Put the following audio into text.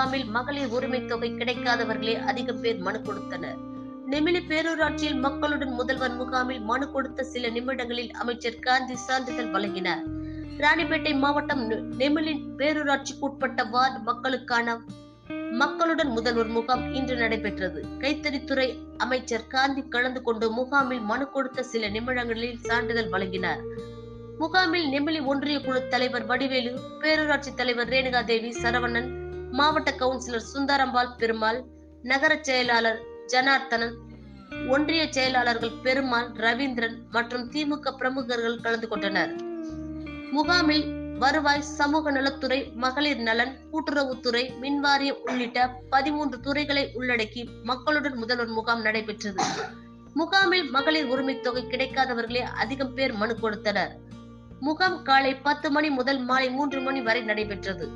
முகாமில் மகளிர் உரிமை தொகை கிடைக்காதவர்களே அதிகம் பேர் மனு கொடுத்தனர். நெமிலி பேரூராட்சியில் மக்களுடன் முதல்வர் முகாமில் மனு கொடுத்த சில நிமிடங்களில் அமைச்சர் காந்தி சான்றிதழ் வழங்கினார். ராணிப்பேட்டை மாவட்டம் நெமிலி பேரூராட்சிக்குட்பட்ட வார்டு மக்களுக்கான மக்களுடன் முதல்வர் முகாம் இன்று நடைபெற்றது. கைத்தறித்துறை அமைச்சர் காந்தி கலந்து கொண்டு முகாமில் மனு கொடுத்த சில நிமிடங்களில் சான்றிதழ் வழங்கினார். முகாமில் நெமிலி ஒன்றிய குழு தலைவர் வடிவேலு, பேரூராட்சி தலைவர் ரேணுகா தேவி, சரவணன், மாவட்ட கவுன்சிலர் சுந்தரம்பாள் பெருமாள், நகர செயலாளர் ஜனார்த்தனன், ஒன்றிய செயலாளர்கள் பெருமாள், ரவீந்திரன் மற்றும் திமுக பிரமுகர்கள் கலந்து கொண்டனர். முகாமில் வருவாய், சமூக நலத்துறை, மகளிர் நலன், கூட்டுறவுத்துறை, மின்வாரியம் உள்ளிட்ட 13 துறைகளை உள்ளடக்கி மக்களுடன் முதல்வர் முகாம் நடைபெற்றது. முகாமில் மகளிர் உரிமை தொகை கிடைக்காதவர்களே அதிகம் பேர் மனு கொடுத்தனர். முகாம் காலை 10 மணி முதல் மாலை 3 மணி வரை நடைபெற்றது.